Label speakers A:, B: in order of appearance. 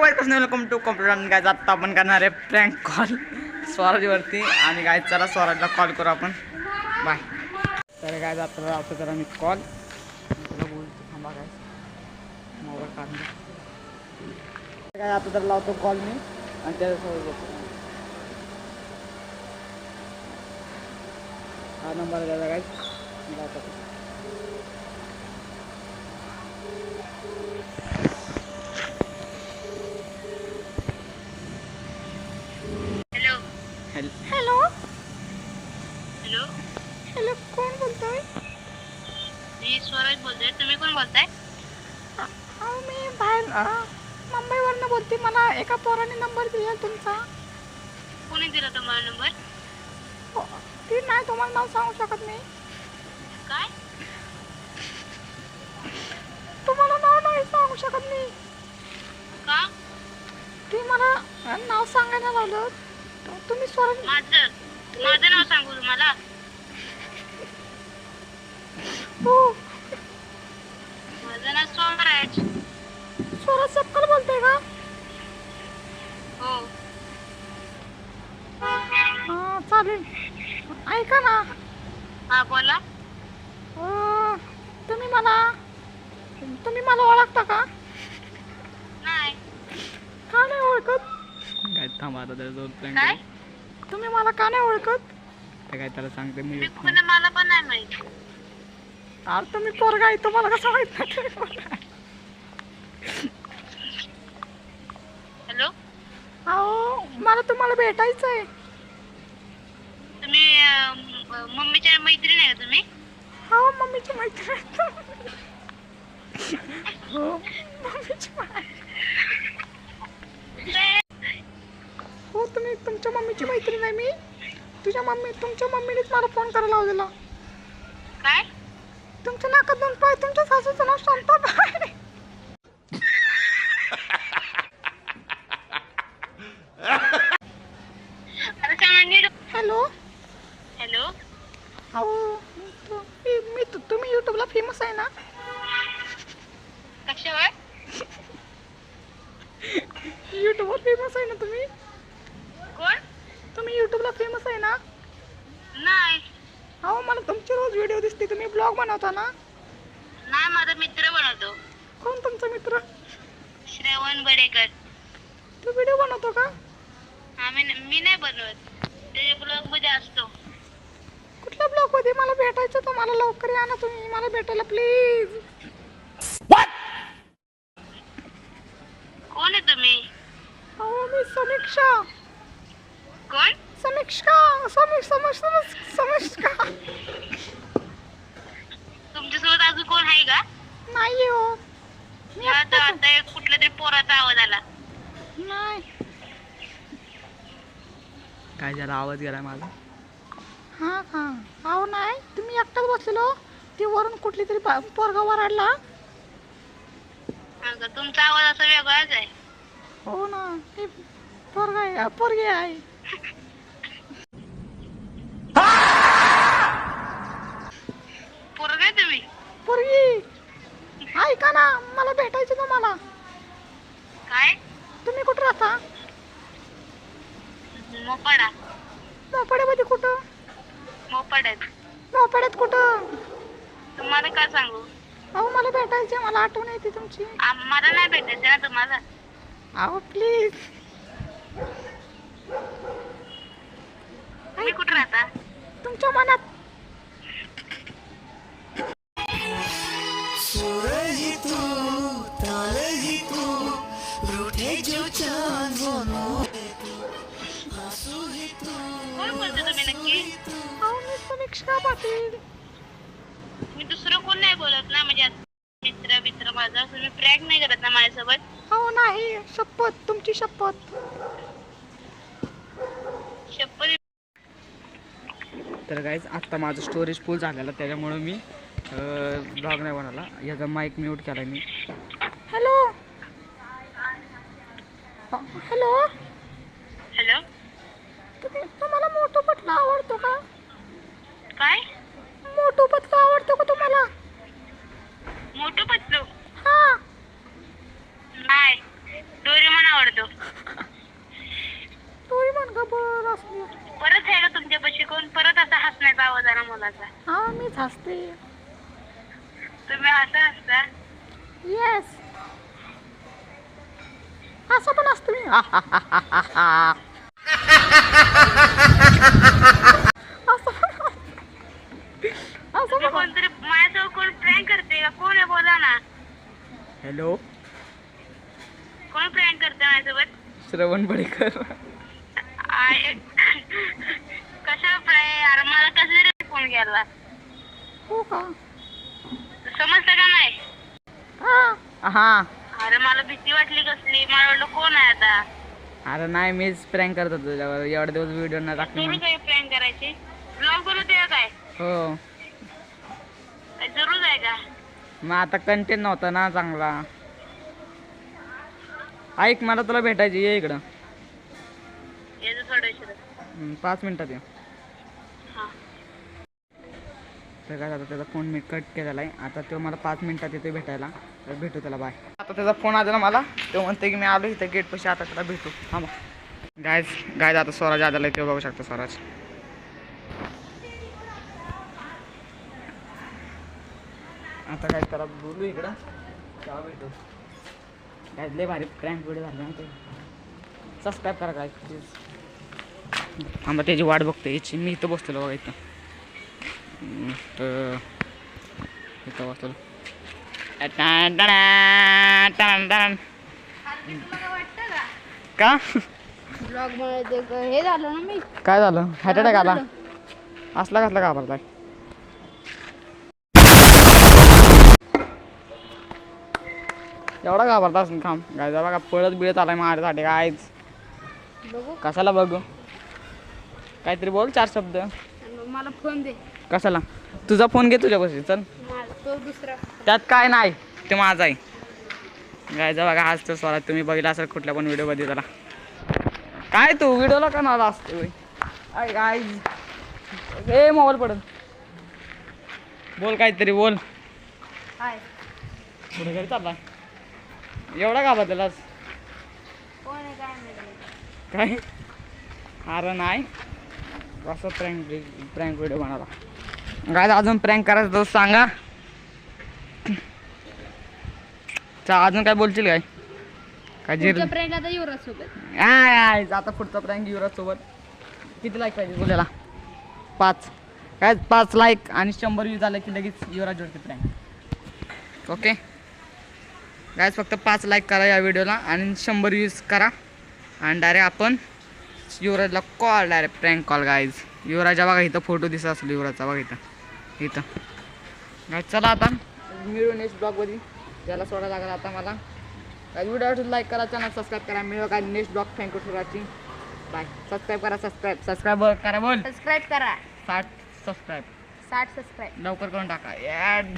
A: Welcome to computer guys. आत्ता आपण करणार आहे प्रँक कॉल स्वराजवरती. आणि गायज चला स्वराजला कॉल करू आपण. बाय. तर गायज आता लावतो तर मी कॉल. तुला बोलतो थांबा काय मोबाईल काढून काय. आता तर लावतो कॉल मी आणि त्याच्यासोबत बोलतो. हा नंबर द्यायचा गायज लावतो.
B: हॅलो
A: हॅलो
B: हॅलो
A: हॅलो कोण बोलतोय?
B: मी स्वराज बोलतोय. तुम्ही कोण बोलताय?
A: मी बाहेर मुंबईवरनं बोलते. मला एका पोराने नंबर दिला तुमचा.
B: कोणी दिला तुम्हाला नंबर?
A: ती नाही तुम्हाला नाव सांगू शकत मी.
B: काय?
A: तुम्हाला नाव नाही सांगू शकत मी.
B: का?
A: ती मला नाव सांगायला लावलं. तुम्ही स्वराज
B: माझं नाव सांगू तुम्हाला?
A: हो
B: माझं नाव स्वराज.
A: स्वराज सक्कल बोलते का?
B: हो.
A: हां चालेल. ऐका ना.
B: हा बोला.
A: तुम्ही मला ओळखता का?
B: नाही.
A: का नाही ओळखत?
C: काय थांबा आता त्याच्यावर
B: काय?
A: तुम्ही मला का नाही ओळखत?
C: ते काय त्याला सांगते मी.
B: मी कोण मला पण नाही माहित.
A: अरे तुम्ही पोरगा आहे तुम्हाला कसं माहित नाही?
B: हॅलो
A: अहो मला तुम्हाला भेटायचं आहे.
B: तुम्ही मम्मीच्या मैत्रीण आहे का तुम्ही?
A: हो मम्मीची मैत्रीण. हो मम्मीची हो तुम्ही तुमच्या मम्मीची मैत्रीण आहे मी. तुमच्या मम्मीनेच मला फोन करायला लावलेला.
B: काय?
A: तुमच्या नाकात दोन पाय. तुमच्या सासूचं नाव शांताबाई.
B: आता सांगा नीट.
A: हॅलो
B: हॅलो
A: अहो तुम्ही यूट्यूबला फेमस आहे ना?
B: कशावर?
A: यूट्यूबवर फेमस आहे ना तुम्ही?
B: कोण?
A: तुम्ही यूट्यूबला फेमस आहे ना?
B: नाही.
A: अहो मला तुमचे रोज व्हिडिओ दिसते. तुम्ही ब्लॉग बनवता ना?
B: नाही, माझा मित्र बनवतो.
A: कोण तुमचा मित्र?
B: श्रवण बडेकर.
A: तो व्हिडिओ बनवतो का?
B: मी नाही बनवत. त्याच्या ब्लॉग मध्ये असतो.
A: कुठल्या ब्लॉग मध्ये? मला भेटायचं. तुम्हाला लवकर या ना तुम्ही मला भेटायला प्लीज.
B: कोण आहे तुम्ही?
A: अहो मी समीक्षा.
B: कोण?
A: समीक्षा. समीक्षा.
B: तुमच्यासोबत अजून कोण आहे का?
A: नाही हो. मी
B: आता एक कुठल्या तरी पोराचा आवाज आला.
A: नाही.
C: काय जरा आवाज गेला माझा.
A: हा का? अहो नाही. तुम्ही एकटाच बसलेलो. ती वरून कुठली तरी पोरगा वराडला.
B: तुमचा आवाज असा वेगळाच आहे.
A: हो ना. ती पोरगा आहे पोरगी आहे.
B: पोरगा आहे तुम्ही?
A: पोरगी. ऐका ना मला भेटायचं तुम्हाला.
B: काय?
A: तुम्ही कुठं राहता?
B: मोपाडा.
A: मोपाड्यामध्ये कुठं?
B: मोपाड्यात.
A: मोपाड्यात कुठं?
B: तुम्हाला काय सांगू?
A: अहो मला भेटायचे. मला आठवण येते तुमची.
B: मला नाही भेटायचं ना तुम्हाला.
A: अहो प्लीज.
B: तुम्ही कुठं राहता?
A: तुमच्या मनात.
B: कोण बोलतो तुम्ही नक्की?
A: अहो मी समीक्षा पाटील.
B: मी दुसरं कोण नाही बोलत ना. म्हणजे मित्र माझा. तुम्ही प्रँक नाही करत ना माझ्यासोबत?
A: अहो नाही. शपथ. तुमची शपथ.
B: शपथ.
C: तर गाईज आत्ता माझं स्टोरेज फुल झालेलं त्याच्यामुळं मी ब्लॉग नाही बनवला. याचा माईक म्यूट केला मी.
A: हॅलो हॅलो
B: हॅलो
A: तुम्हाला मोठू पतला आवडतो का?
B: काय?
A: मोठू पतला आवडतो का तुम्हाला?
B: मोठू पतलू?
A: हा.
B: नाही. डोरेमॉन आवडतो.
A: डोरेमॉन का बरं असली
B: परत आहे का तुमच्यापाशी कोण? परत असा हसण्याचा आवाज आला मुलाचा.
A: हा मीच हसते.
B: तुम्ही असा हसता?
A: येस असं पण असतं मी.
B: तुम्ही कोणतरी माझ्यासोबत कोण प्रँक करते का? कोण आहे बोला ना.
A: हॅलो
B: कोण प्रँक करते माझ्यासोबत?
A: श्रवण बडेकर.
B: कशाला प्रँक? अरे मला कसं फोन केला?
A: हो का?
B: समजतं का नाही?
A: हा
B: अरे मला भीती वाटली कसली. मला वाटलं कोण आहे आता.
A: अरे नाही मीच प्रँक करत होतो तुझ्यावर. एवढे दिवस व्हिडिओ नाही टाकले
B: जरूर
A: म्हणून.
B: काय प्रँक करायची? ब्लॉग करू दे काय?
A: हो
B: जरूर आहे का?
A: मग आता कंटेंट नव्हता ना चांगला. ऐक मला तुला भेटायची. ये इकडं.
B: याचं थोडं
A: 5 मिनिटात ये.
B: हा.
A: तर काय आता त्याचा फोन मी कट केलेला आहे. आता तो मला 5 मिनिटात येतो भेटायला. तर भेटू त्याला. बाय. आता त्याचा फोन आला ना मला. तो म्हणते की मी आलो इथं गेट पाशी. आता त्याला भेटू. थांबा. गायज आता स्वराज आलेला आहे. ते बघू शकता स्वराज. आता काय त्याला बोलू इकडं तेव्हा भेटू. काय लय भारी प्रँक व्हिडिओ झाले ना ते. सबस्क्राईब करा काय प्लीज. थांबा त्याची वाट बघतो याची. मी इथं बसलेलो बघा इथं. तर इथं बसलेलो. का
B: ब्लॉग हे झालं ना मी.
A: काय झालं? हार्ट अटॅक आला? असला कसला घाबरलाय? एवढा घाबरता असेल थांब. काय जा बघा पळत बिळत आलाय माझ्यासाठी. कायच
B: बघू.
A: कशाला बघू? काहीतरी बोल 4 शब्द.
B: मला फोन दे.
A: कशाला? तुझा फोन घे तुझ्यापाशी. चल
B: तो दुसरा.
A: त्यात काय नाही. ते माझा आहे. गायचा बघा आज तर स्वराज तुम्ही बघितला असेल कुठल्या पण व्हिडिओमध्ये. त्याला काय तू व्हिडिओला का नाला असतो? काय ए मोबाईल पडल. बोल काहीतरी बोल.
B: हाय.
A: पुढे घरी चालला. एवढा घाबरलेलास?
B: कोण आहे काय माहिती.
A: काय? अरे नाही असं प्रँक व्हिडिओ बनवला. काय अजून प्रँक करायचं तर सांगा. अजून काय बोलशील काय? काय
B: प्रँक आता युवराज सोबत.
A: आता पुढचा प्रँक युवराज सोबत. किती लाईक पाहिजे बोलायला? 5. काय 5 लाईक आणि 100 व्ह्यूज झाले की लगेच युवराज जोडते प्रँक. ओके गायज फक्त 5 लाईक करा या व्हिडिओला आणि 100 व्ह्यूज करा आणि डायरेक्ट आपण युवराजला call. Direct prank call. Guys युवराजा बघा इथं फोटो दिसत असेल युवराजचा. बघा इथं गायज चला आता मिळू नेक्स्ट ब्लॉगमध्ये. त्याला सोडा लागला आता मला. काय व्हिडिओ लाईक करा, चॅनल सबस्क्राईब करा. मिळू काय नेक्स्ट ब्लॉग. थँक्यू ठेवायची. बाय. सबस्क्राईब करा. सबस्क्राईब करा. बोल.
B: सबस्क्राईब करा.
A: 60 सबस्क्राईब
B: 60 सबस्क्राईब
A: लवकर करून टाका. ॲड